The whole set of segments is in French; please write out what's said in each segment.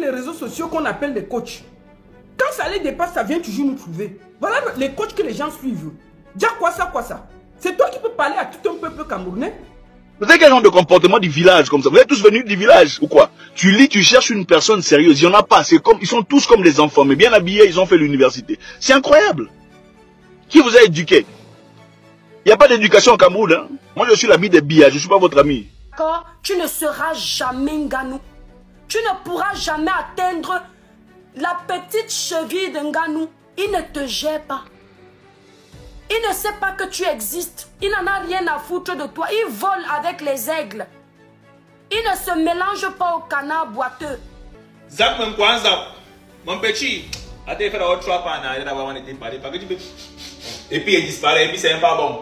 les réseaux sociaux qu'on appelle des coachs. Quand ça les dépasse, ça vient toujours nous trouver. Voilà les coachs que les gens suivent. Déjà quoi ça? C'est toi qui peux parler à tout un peuple camerounais? Vous avez quel genre de comportement du village comme ça? Vous êtes tous venus du village ou quoi? Tu lis, tu cherches une personne sérieuse. Il n'y en a pas. C'est comme, ils sont tous comme des enfants, mais bien habillés, ils ont fait l'université. C'est incroyable. Qui vous a éduqué? Il n'y a pas d'éducation au Cameroun. Hein? Moi, je suis l'ami des billards. Je ne suis pas votre ami. D'accord? Tu ne seras jamais Nganou. Tu ne pourras jamais atteindre la petite cheville de Nganou. Il ne te gère pas. Il ne sait pas que tu existes. Il n'en a rien à foutre de toi. Il vole avec les aigles. Il ne se mélange pas au canard boiteux. Zap mon petit. Et puis il disparaît, et puis c'est pas bon.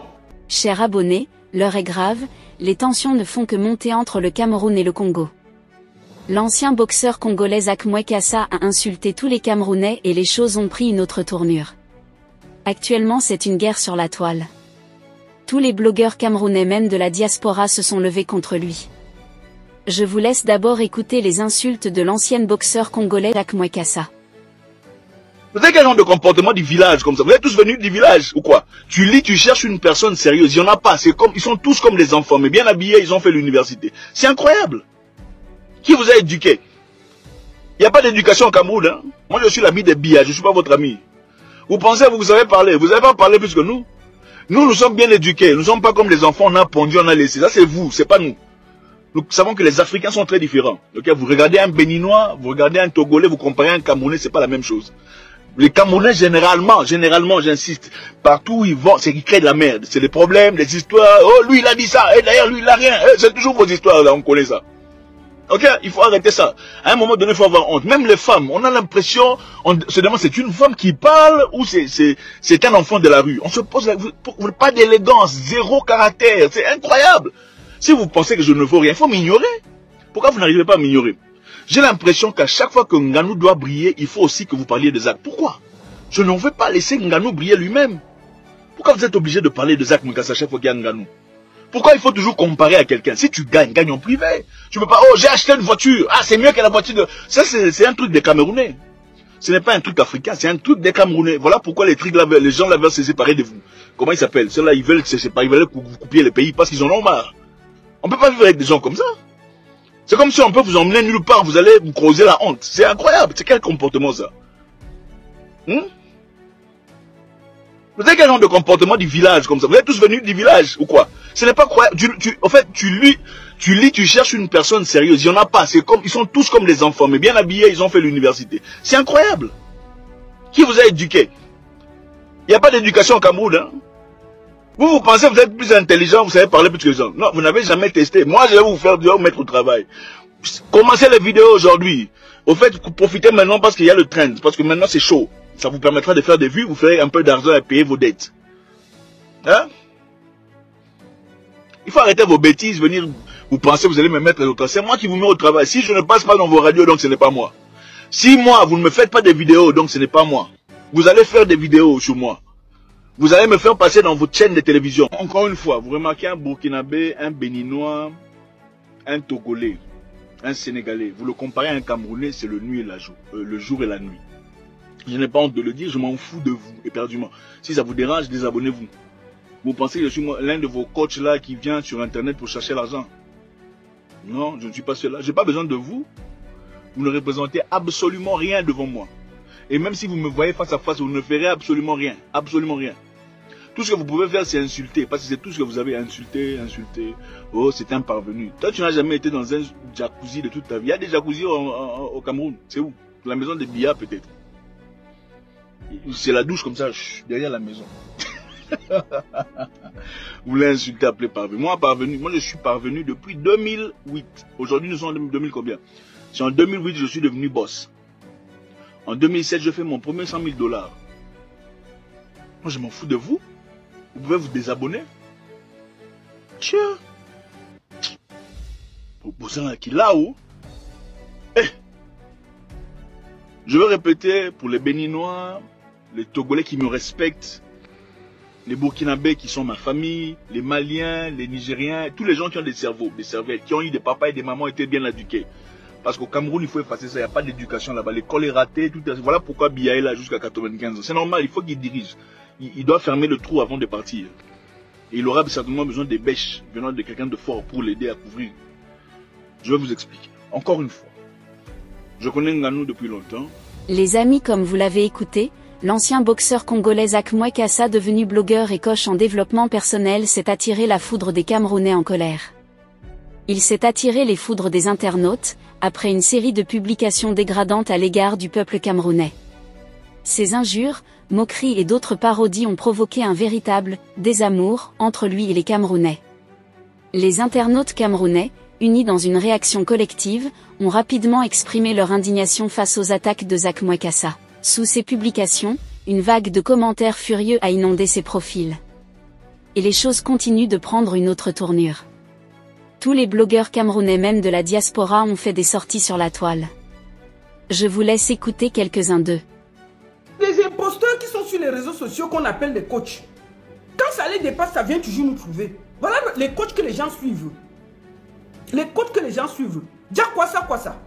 Chers abonnés, l'heure est grave, les tensions ne font que monter entre le Cameroun et le Congo. L'ancien boxeur congolais Zak Mwekassa a insulté tous les Camerounais et les choses ont pris une autre tournure. Actuellement c'est une guerre sur la toile. Tous les blogueurs camerounais même de la diaspora se sont levés contre lui. Je vous laisse d'abord écouter les insultes de l'ancien boxeur congolais Zak Mwekassa. Vous avez quel genre de comportement du village comme ça? Vous êtes tous venus du village ou quoi? Tu lis, tu cherches une personne sérieuse. Il n'y en a pas. C'est comme, ils sont tous comme des enfants, mais bien habillés, ils ont fait l'université. C'est incroyable. Qui vous a éduqué? Il n'y a pas d'éducation au Cameroun. Hein? Moi, je suis l'ami des billards. Je ne suis pas votre ami. Vous pensez que vous savez parler? Vous n'avez pas parlé plus que nous. Nous sommes bien éduqués. Nous ne sommes pas comme les enfants. On a pondu, on a laissé. Ça, c'est vous. C'est pas nous. Nous savons que les Africains sont très différents. Okay? Vous regardez un Béninois, vous regardez un Togolais, vous comparez un Camerounais, c'est pas la même chose. Les Camerounais, généralement, j'insiste, partout où ils vont, c'est qu'ils créent de la merde. C'est les problèmes, les histoires. Oh, lui, il a dit ça. Et d'ailleurs, lui, il a rien. C'est toujours vos histoires, là, on connaît ça. Ok, il faut arrêter ça. À un moment donné, il faut avoir honte. Même les femmes, on a l'impression, on se demande, c'est une femme qui parle ou c'est un enfant de la rue. On se pose pas d'élégance, zéro caractère. C'est incroyable. Si vous pensez que je ne vaux rien, il faut m'ignorer. Pourquoi vous n'arrivez pas à m'ignorer? J'ai l'impression qu'à chaque fois que Nganou doit briller, il faut aussi que vous parliez de Zak. Pourquoi? Je ne veux pas laisser Nganou briller lui-même. Pourquoi vous êtes obligé de parler de Zak Mwekassa à chaque fois qu'il y a Nganou? Pourquoi il faut toujours comparer à quelqu'un? Si tu gagnes, gagne en privé. Tu peux pas, oh, j'ai acheté une voiture. Ah, c'est mieux que la voiture de... Ça, c'est un truc des Camerounais. Ce n'est pas un truc africain, c'est un truc des Camerounais. Voilà pourquoi les gens là veulent se séparer de vous. Comment ils s'appellent? Ceux-là, ils veulent se séparer, ils veulent que vous coupiez les pays parce qu'ils en ont marre. On peut pas vivre avec des gens comme ça. C'est comme si on peut vous emmener nulle part, vous allez vous causer la honte. C'est incroyable. C'est quel comportement ça? Vous avez quel genre de comportement du village comme ça? Vous êtes tous venus du village ou quoi? Ce n'est pas croyable. En fait, tu lis, tu cherches une personne sérieuse. Il n'y en a pas. C'est comme, ils sont tous comme des enfants, mais bien habillés, ils ont fait l'université. C'est incroyable. Qui vous a éduqué? Il n'y a pas d'éducation au Cameroun. Hein? Vous pensez que vous êtes plus intelligent, vous savez parler plus que les gens. Non, vous n'avez jamais testé. Moi, je vais vous mettre au travail. Commencez les vidéos aujourd'hui. Au fait, profitez maintenant parce qu'il y a le trend. Parce que maintenant, c'est chaud. Ça vous permettra de faire des vues, vous ferez un peu d'argent et payer vos dettes. Hein? Il faut arrêter vos bêtises, venir, vous pensez que vous allez me mettre au travail. C'est moi qui vous mets au travail. Si je ne passe pas dans vos radios, donc ce n'est pas moi. Si moi, vous ne me faites pas des vidéos, donc ce n'est pas moi. Vous allez faire des vidéos sur moi. Vous allez me faire passer dans votre chaîne de télévision. Encore une fois, vous remarquez un Burkinabé, un Béninois, un Togolais, un Sénégalais. Vous le comparez à un Camerounais, c'est le jour et la nuit. Je n'ai pas honte de le dire, je m'en fous de vous, éperdument. Si ça vous dérange, désabonnez-vous. Vous pensez que je suis l'un de vos coachs là qui vient sur internet pour chercher l'argent? Non, je ne suis pas cela. Je n'ai pas besoin de vous. Vous ne représentez absolument rien devant moi. Et même si vous me voyez face à face, vous ne ferez absolument rien. Absolument rien. Tout ce que vous pouvez faire, c'est insulter. Parce que c'est tout ce que vous avez insulté. Oh, c'est un parvenu. Toi, tu n'as jamais été dans un jacuzzi de toute ta vie. Il y a des jacuzzis au Cameroun. C'est où? La maison des billards, peut-être. C'est la douche comme ça, derrière la maison. Vous voulez insulter, appeler parvenu. Moi, je suis parvenu depuis 2008. Aujourd'hui, nous sommes en 2000 combien? C'est en 2008 je suis devenu boss. En 2007, je fais mon premier 100 000 $. Moi, je m'en fous de vous. Vous pouvez vous désabonner. Tiens. Vous posez un qui là-haut. Je veux répéter pour les Béninois, les Togolais qui me respectent, les Burkinabés qui sont ma famille, les Maliens, les Nigériens, tous les gens qui ont des cerveaux, des cervelles, qui ont eu des papas et des mamans étaient bien éduqués. Parce qu'au Cameroun, il faut effacer ça. Il n'y a pas d'éducation là-bas. L'école est ratée. Voilà pourquoi Biya est là jusqu'à 95 ans. C'est normal, il faut qu'il dirige. Il doit fermer le trou avant de partir. Et il aura certainement besoin des bêches venant de quelqu'un de fort pour l'aider à couvrir. Je vais vous expliquer. Encore une fois. Je connais Ngannou depuis longtemps. Les amis, comme vous l'avez écouté, l'ancien boxeur congolais Akmoy Kassa, devenu blogueur et coach en développement personnel, s'est attiré la foudre des Camerounais en colère. Il s'est attiré les foudres des internautes, après une série de publications dégradantes à l'égard du peuple camerounais. Ces injures, moqueries et d'autres parodies ont provoqué un véritable désamour entre lui et les Camerounais. Les internautes camerounais, unis dans une réaction collective, ont rapidement exprimé leur indignation face aux attaques de Akmoy Kassa. Sous ces publications, une vague de commentaires furieux a inondé ses profils. Et les choses continuent de prendre une autre tournure. Tous les blogueurs camerounais, même de la diaspora, ont fait des sorties sur la toile. Je vous laisse écouter quelques-uns d'eux. Des imposteurs qui sont sur les réseaux sociaux qu'on appelle des coachs. Quand ça les dépasse, ça vient toujours nous trouver. Voilà les coachs que les gens suivent. Les coachs que les gens suivent. Déjà quoi ça, quoi ça?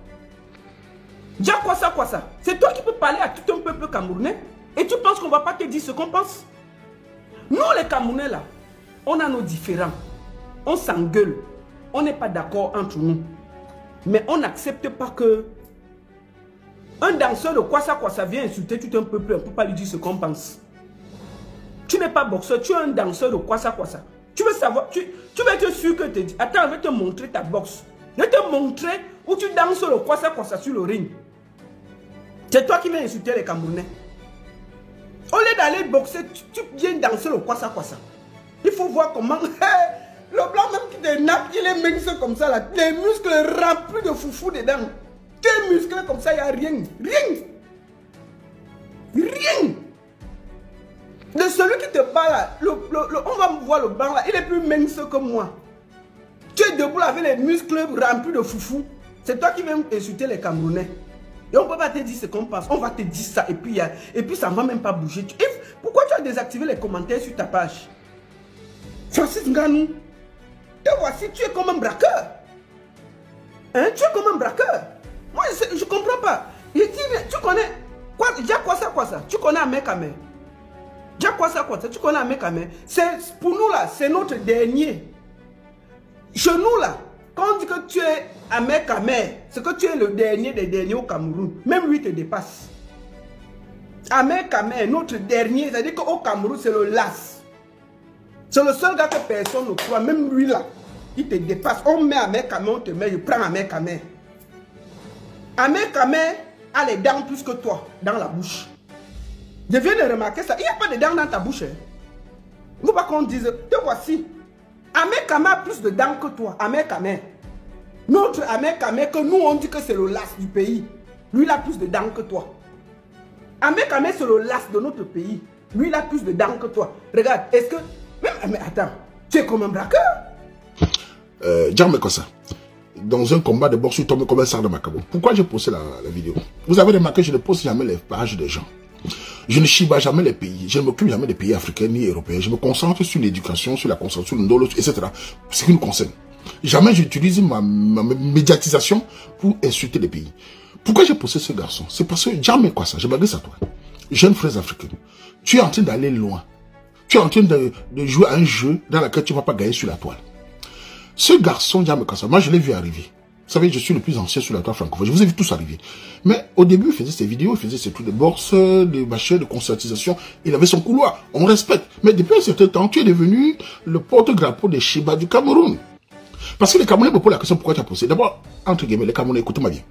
Déjà quoi ça, quoi ça? C'est toi qui peux parler à tout un peuple camerounais et tu penses qu'on ne va pas te dire ce qu'on pense? Nous les Camerounais là, on a nos différends. On s'engueule. On n'est pas d'accord entre nous. Mais on n'accepte pas que un danseur de quoi ça vient insulter tout un peuple. On ne peut pas lui dire ce qu'on pense. Tu n'es pas boxeur, tu es un danseur de quoi ça. Tu veux savoir, tu veux être sûr que tu dis, attends, je vais te montrer ta boxe. Je vais te montrer où tu danses le quoi ça sur le ring. C'est toi qui viens insulter les Camerounais. Au lieu d'aller boxer, tu viens danser le quoi ça. Il faut voir comment... Le blanc même qui te nappe, il est mince comme ça là. Les muscles remplis de foufou dedans. T'es musclé comme ça, il n'y a rien. Rien. De celui qui te bat là, on va me voir le blanc là, il est plus mince que moi. Tu es debout là avec les muscles remplis de foufou. C'est toi qui viens insulter les Camerounais. Et on ne peut pas te dire ce qu'on pense. On va te dire ça et puis ça ne va même pas bouger. Pourquoi tu as désactivé les commentaires sur ta page? Francis Ngannou, te voici, tu es comme un braqueur. Hein? Tu es comme un braqueur. Moi, je ne comprends pas. Tu connais quoi? Déjà quoi ça? Tu connais Amekame? Déjà quoi ça? Tu connais Amekame? Pour nous là, c'est notre dernier. Chez nous là, quand on dit que tu es Amekame, c'est que tu es le dernier des derniers au Cameroun. Même lui te dépasse. Amekame, notre dernier, c'est-à-dire qu'au Cameroun, c'est le las. C'est le seul gars que personne ne croit. Même lui là, il te dépasse. On met Amekame, on te met, je prends Amekame. Amekame a les dents plus que toi dans la bouche. Je viens de remarquer ça. Il n'y a pas de dents dans ta bouche. Hein. Il ne faut pas qu'on dise, te voici. Amekame a plus de dents que toi. Amekame. Notre Amekame, que nous on dit que c'est le las du pays. Lui il a plus de dents que toi. Amekame c'est le las de notre pays. Lui il a plus de dents que toi. Regarde, est-ce que... Mais attends, tu es comme un braqueur. Djamé Kossa, dans un combat de boxe, je suis tombé comme un sard de Macabo. Pourquoi j'ai posté la vidéo? Vous avez remarqué, je ne poste jamais les pages des gens. Je ne chiba jamais les pays. Je ne m'occupe jamais des pays africains ni européens. Je me concentre sur l'éducation, sur la construction, sur le ndolo, etc. Ce qui nous concerne. Jamais j'utilise ma médiatisation pour insulter les pays. Pourquoi j'ai posté ce garçon? C'est parce que Djamé Kossa, je m'adresse à toi. Jeune frère africain, tu es en train d'aller loin. Tu es en train de jouer à un jeu dans lequel tu ne vas pas gagner sur la toile. Ce garçon, Djamé Kossa, moi je l'ai vu arriver. Vous savez, je suis le plus ancien sur la toile francophone. Je vous ai vu tous arriver. Mais au début, il faisait ses vidéos, il faisait ses trucs de bourse, de machins, de conscientisation. Il avait son couloir. On respecte. Mais depuis un certain temps, tu es devenu le porte-drapeau des Shiba du Cameroun. Parce que les Camerounais me posent la question pourquoi tu as posé. D'abord, entre guillemets, les Camerounais, écoutez-moi bien.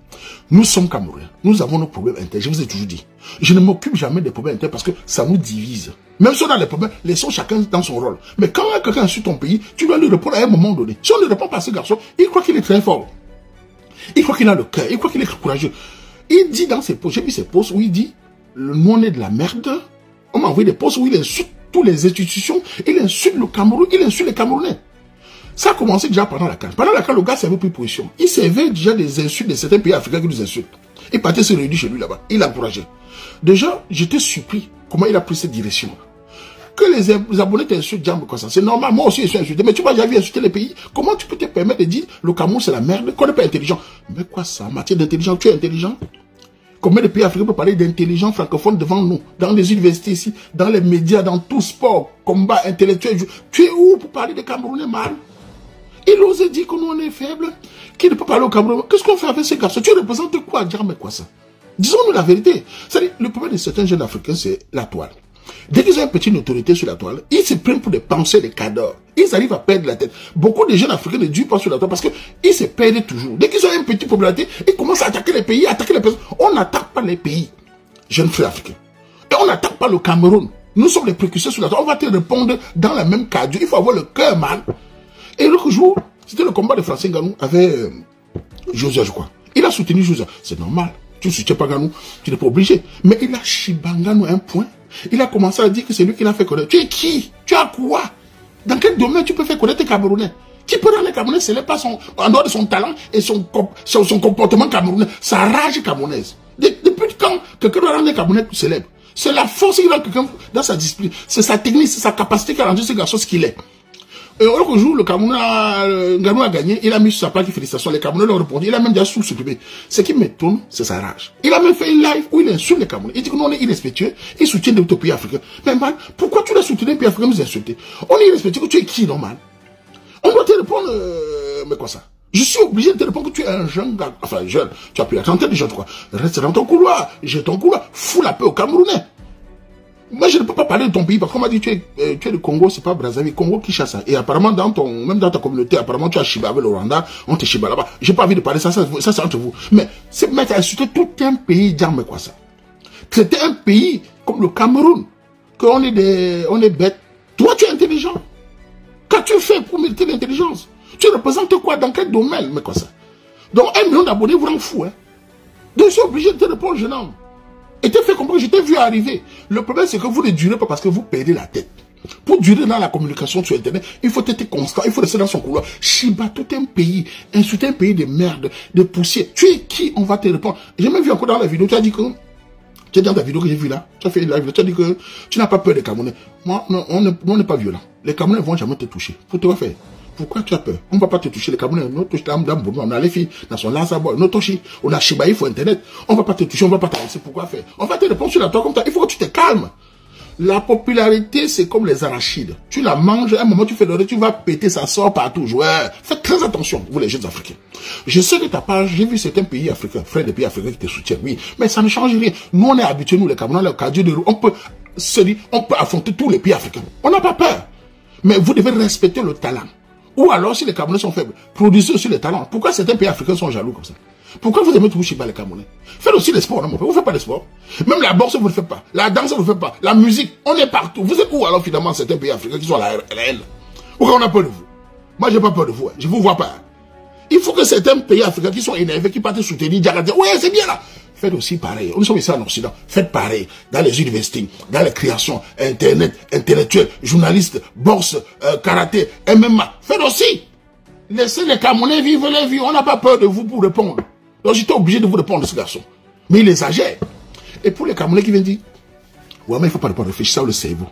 Nous sommes Camerounais. Nous avons nos problèmes internes. Je vous ai toujours dit. Je ne m'occupe jamais des problèmes internes parce que ça nous divise. Même si on a des problèmes, laissons chacun dans son rôle. Mais quand quelqu'un est sur ton pays, tu dois lui répondre à un moment donné. Si on ne répond pas à ce garçon, il croit qu'il est très fort. Il croit qu'il a le cœur. Il croit qu'il est courageux. Il dit dans ses posts, j'ai vu ses posts où il dit, nous on est de la merde. On m'a envoyé des posts où il insulte toutes les institutions. Il insulte le Cameroun. Il insulte les Camerounais. Ça a commencé déjà pendant la CAN. Pendant la CAN, le gars s'avait pris position. Il servait déjà des insultes de certains pays africains qui nous insultent. Il partait se réunir chez lui là-bas. Il encourageait. Déjà, j'étais surpris comment il a pris cette direction. que les abonnés t'insultent, Djambe Kossa. C'est normal, moi aussi je suis insulté. Mais tu m'as déjà vu insulter les pays. Comment tu peux te permettre de dire le Cameroun c'est la merde, qu'on n'est pas intelligent? Mais quoi ça, en matière d'intelligence, tu es intelligent? Combien de pays africains peuvent parler d'intelligence francophone devant nous, dans les universités ici, dans les médias, dans tout sport, combat intellectuel? Tu es où pour parler des Camerounais, mal? Il ose dire que nous on est faibles, qu'il ne peut parler au Cameroun. Qu'est-ce qu'on fait avec ces garçons? Tu représentes quoi, Djambe Kossa? Disons-nous la vérité. C'est-à-dire, le problème de certains jeunes africains, c'est la toile. Dès qu'ils ont une petite notoriété sur la toile, ils se prennent pour des penseurs, des cadors. Ils arrivent à perdre la tête. Beaucoup de jeunes africains ne durent pas sur la toile parce qu'ils se perdent toujours. Dès qu'ils ont une petite popularité, ils commencent à attaquer les pays, attaquer les personnes. On n'attaque pas les pays, jeunes frères africains. Et on n'attaque pas le Cameroun. Nous sommes les précurseurs sur la toile. On va te répondre dans la même cadre. Il faut avoir le cœur mal. Et l'autre jour, c'était le combat de Francine Nganou avec José, je crois. Il a soutenu José. C'est normal. Tu ne soutiens pas Nganou, tu n'es pas obligé. Mais il a Chibanganou un point. Il a commencé à dire que c'est lui qui l'a fait connaître. Tu es qui? Tu as quoi? Dans quel domaine tu peux faire connaître les Camerounais? Qui peut rendre les Camerounais célèbres pas en dehors de son talent et son comportement camerounais, sa rage camerounaise? Depuis quand quelqu'un doit rendre les Camerounais célèbres? C'est la force qu'il a quelqu'un dans sa discipline. C'est sa technique, c'est sa capacité qui a rendu ce garçon ce qu'il est. Et l'autre jour, le Cameroun Nganou a gagné, il a mis sur sa plaque félicitations, les Camerounais l'ont répondu, il a même déjà sous-supprimé. Ce qui m'étonne, c'est sa rage. Il a même fait une live où il insulte les Camerounais. Il dit que nous on est irrespectueux, il soutient des pays africains. Mais man, pourquoi tu l'as soutenu des pays africains nous insulter? On est irrespectueux, que tu es qui, normal? On doit te répondre, mais quoi ça? Je suis obligé de te répondre que tu es un jeune gars, enfin jeune, tu as plus la trentaine déjà, quoi. Reste dans ton couloir, j'ai ton couloir, fous la paix aux Camerounais. Moi, je ne peux pas parler de ton pays parce qu'on m'a dit tu es du Congo, c'est pas Brazzaville, Congo qui chasse. Et apparemment, même dans ta communauté, apparemment, tu as Chiba avec le Rwanda, on te Chiba là-bas. J'ai pas envie de parler ça c'est entre vous. Mais c'est mettre à insulter tout un pays, Djambe Kossa. Traiter un pays comme le Cameroun, qu'on est on est bêtes. Toi, tu es intelligent. Qu'as-tu fait pour mériter l'intelligence? Tu représentes quoi? Dans quel domaine, mais quoi ça? Donc, 1 million d'abonnés vous rend fou, hein. Donc, je suis obligé de te répondre, jeune homme. Et t'es fait comprendre, je t'ai vu arriver. Le problème, c'est que vous ne durez pas parce que vous perdez la tête. Pour durer dans la communication sur Internet, il faut être constant, il faut rester dans son couloir. Chiba, tout un pays, insulter un pays de merde, de poussière. Tu es qui? On va te répondre. J'ai même vu encore dans la vidéo, tu as dit que, tu es dans ta vidéo que j'ai vue là, tu as fait une live, tu as dit que tu n'as pas peur des Camerounais. Moi, non, on n'est pas violent. Les Camerounais ne vont jamais te toucher. Pour te faire. Pourquoi tu as peur? On ne va pas te toucher. Les Camerounais, nous touchons on a les filles, dans son lancement, nous touchons, on a Chiba, il faut Internet. On ne va pas te toucher, on ne va pas t'avancer. Pourquoi faire? On va te répondre sur la toile comme ça. Il faut que tu te calmes. La popularité, c'est comme les arachides. Tu la manges, à un moment tu fais le tu vas péter, ça sort partout. Ouais. Faites très attention, vous les jeunes Africains. Je sais que ta page, j'ai vu certains pays africains, frères des pays africains qui te soutiennent, oui. Mais ça ne change rien. Nous, on est habitués, nous, les Camerounais, le Cadio de Roux, on peut affronter tous les pays africains. On n'a pas peur. Mais vous devez respecter le talent. Ou alors, si les Camerounais sont faibles, produisez aussi les talents. Pourquoi certains pays africains sont jaloux comme ça? Pourquoi vous aimez toujours Chiba les Camerounais? Faites aussi les sports, non, mon frère. Vous ne faites pas les sports. Même la boxe, vous ne le faites pas. La danse, vous ne le faites pas. La musique, on est partout. Vous êtes où alors finalement certains pays africains qui sont à la haine? Pourquoi on a peur de vous? Moi, j'ai pas peur de vous. Je vous vois pas. Il faut que certains pays africains qui sont énervés, qui partent soutenir, dire, ouais, c'est bien là. Faites aussi pareil. Nous sommes ici en Occident. Faites pareil. Dans les universités, dans les créations, Internet, intellectuels, journalistes, bourse, karaté, MMA. Faites aussi. Laissez les Camerounais vivre les vies. On n'a pas peur de vous pour répondre. Donc j'étais obligé de vous répondre, ce garçon. Mais il exagère. Et pour les Camerounais qui viennent dire, ouais, mais il ne faut pas répondre, réfléchissez au cerveau.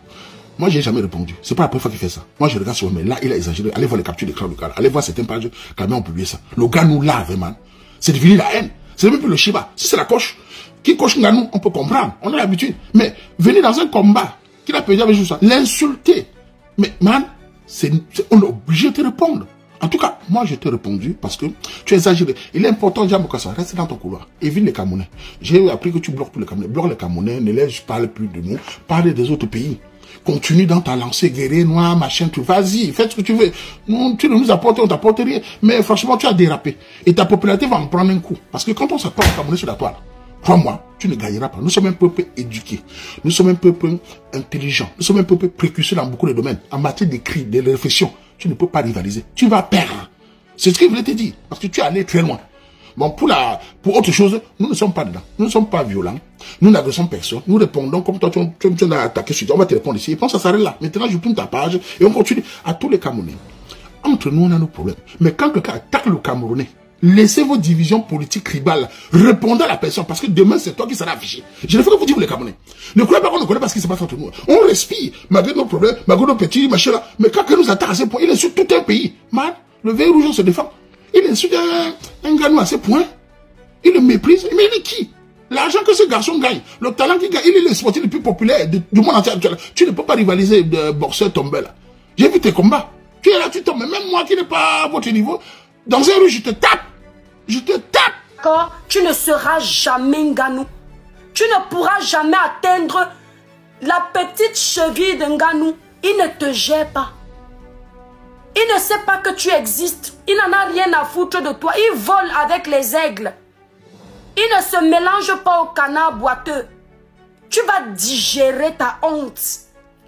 Moi, j'ai jamais répondu. C'est pas la première fois qu'il fait ça. Moi, je regarde sur mais là, il a exagéré. Allez voir les captures d'écran du gars. Allez voir certaines pages quand même ont publié ça. Le gars nous lave, vraiment. C'est devenu la haine. C'est même plus le Chiba. Si c'est la coche, qui coche Nganou, on peut comprendre. On a l'habitude. Mais venir dans un combat, qu'il a perdu avec juste ça, l'insulter. Mais man, on est obligé de te répondre. En tout cas, moi je t'ai répondu parce que tu es exagéré. Il est important, Djambe Kossa, reste dans ton couloir. Évite les Camerounais. J'ai appris que tu bloques tous les Camerounais. Bloque les Camerounais, ne laisse parler plus de nous. Parle des autres pays. Continue dans ta lancée, guerrier, noir, machin, tout. Vas-y, fais ce que tu veux. Non, tu ne nous apportes, on t'apporte rien. Mais franchement, tu as dérapé. Et ta popularité va en prendre un coup. Parce que quand on s'attend aux Camerounais sur la toile, crois-moi, tu ne gagneras pas. Nous sommes un peuple éduqué. Nous sommes un peuple intelligent. Nous sommes un peuple précurseur dans beaucoup de domaines. En matière d'écrit, de réflexion, tu ne peux pas rivaliser. Tu vas perdre. C'est ce qu'il voulait te dire. Parce que tu es allé très loin. Bon, pour autre chose, nous ne sommes pas dedans. Nous ne sommes pas violents. Nous n'agressons personne. Nous répondons comme toi, tu as attaqué sur toi. On va te répondre ici. Et pense, ça s'arrête là. Maintenant, je tourne ta page et on continue à tous les Camerounais. Entre nous, on a nos problèmes. Mais quand quelqu'un attaque le Camerounais, Laissez vos divisions politiques tribales. Répondez à la personne parce que demain, c'est toi qui seras affiché. Je ne fais que vous dire, les Camerounais. Ne croyez pas qu'on ne connaît pas ce qui se passe entre nous. On respire, malgré nos problèmes, malgré nos petits machins là. Mais quand il nous attaque à ce point, il insulte tout un pays. Man, le vieil rouge se défend. Il insulte un Ganou à ce point. Il le méprise. Mais il est qui? L'argent que ce garçon gagne, le talent qu'il gagne, il est le sportif le plus populaire du monde entier actuel. Tu ne peux pas rivaliser de boxeur tombé là. J'ai vu tes combats. Tu es là, tu tombes. Même moi qui n'ai pas à votre niveau, dans un rue, je te tape. Je te tape. D'accord? Tu ne seras jamais Nganou. Tu ne pourras jamais atteindre la petite cheville de Nganou. Il ne te gère pas. Il ne sait pas que tu existes. Il n'en a rien à foutre de toi. Il vole avec les aigles. Il ne se mélange pas au canard boiteux. Tu vas digérer ta honte.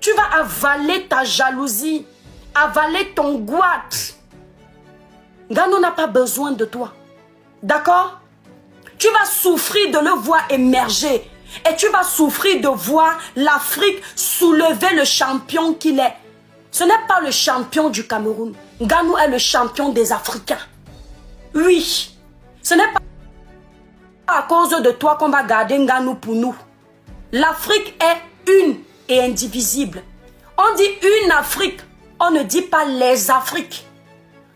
Tu vas avaler ta jalousie. Avaler ton goût. Nganou n'a pas besoin de toi. D'accord? Tu vas souffrir de le voir émerger. Et tu vas souffrir de voir l'Afrique soulever le champion qu'il est. Ce n'est pas le champion du Cameroun. Nganou est le champion des Africains. Oui. Ce n'est pas à cause de toi qu'on va garder Nganou pour nous. L'Afrique est une et indivisible. On dit une Afrique. On ne dit pas les Afriques.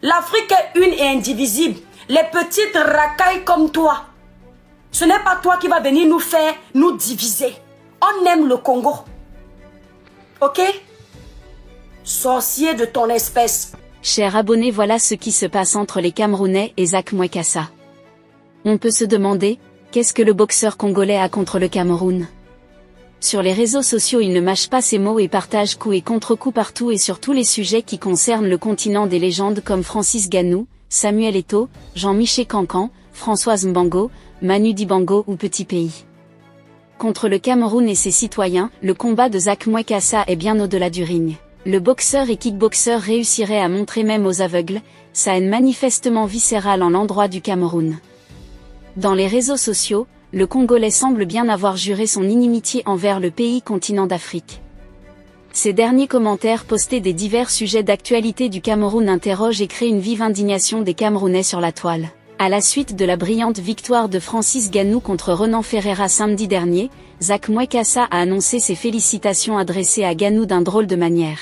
L'Afrique est une et indivisible. Les petites racailles comme toi. Ce n'est pas toi qui va venir nous faire nous diviser. On aime le Congo. Ok? Sorcier de ton espèce. Chers abonnés, voilà ce qui se passe entre les Camerounais et Zak Mwekassa. On peut se demander, qu'est-ce que le boxeur congolais a contre le Cameroun? Sur les réseaux sociaux, il ne mâche pas ses mots et partage coups et contre-coups partout et sur tous les sujets qui concernent le continent des légendes comme Francis Ngannou, Samuel Eto'o, Jean-Michel Cancan, Françoise Mbango, Manu Dibango ou Petit Pays. Contre le Cameroun et ses citoyens, le combat de Zak Mwekassa est bien au-delà du ring. Le boxeur et kickboxer réussirait à montrer même aux aveugles sa haine manifestement viscérale en l'endroit du Cameroun. Dans les réseaux sociaux, le Congolais semble bien avoir juré son inimitié envers le pays continent d'Afrique. Ces derniers commentaires postés des divers sujets d'actualité du Cameroun interrogent et créent une vive indignation des Camerounais sur la toile. À la suite de la brillante victoire de Francis Ngannou contre Renan Ferreira samedi dernier, Zak Mwekassa a annoncé ses félicitations adressées à Ngannou d'une drôle de manière.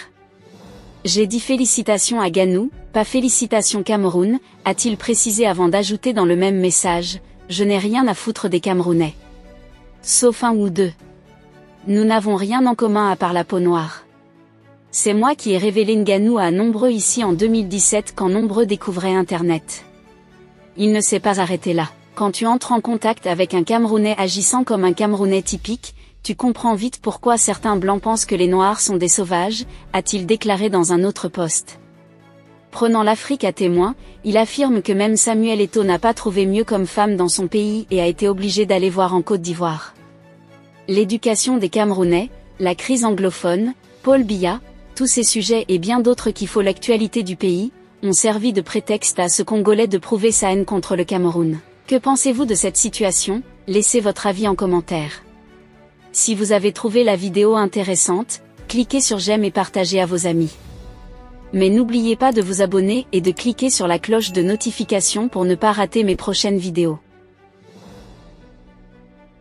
J'ai dit félicitations à Ngannou, pas félicitations Cameroun, a-t-il précisé avant d'ajouter dans le même message, je n'ai rien à foutre des Camerounais. Sauf un ou deux. Nous n'avons rien en commun à part la peau noire. C'est moi qui ai révélé Ngannou à nombreux ici en 2017 quand nombreux découvraient Internet. Il ne s'est pas arrêté là. Quand tu entres en contact avec un Camerounais agissant comme un Camerounais typique, tu comprends vite pourquoi certains blancs pensent que les Noirs sont des sauvages, a-t-il déclaré dans un autre post. Prenant l'Afrique à témoin, il affirme que même Samuel Eto'o n'a pas trouvé mieux comme femme dans son pays et a été obligé d'aller voir en Côte d'Ivoire. L'éducation des Camerounais, la crise anglophone, Paul Biya, tous ces sujets et bien d'autres qui font l'actualité du pays, ont servi de prétexte à ce Congolais de prouver sa haine contre le Cameroun. Que pensez-vous de cette situation? Laissez votre avis en commentaire. Si vous avez trouvé la vidéo intéressante, cliquez sur j'aime et partagez à vos amis. Mais n'oubliez pas de vous abonner et de cliquer sur la cloche de notification pour ne pas rater mes prochaines vidéos.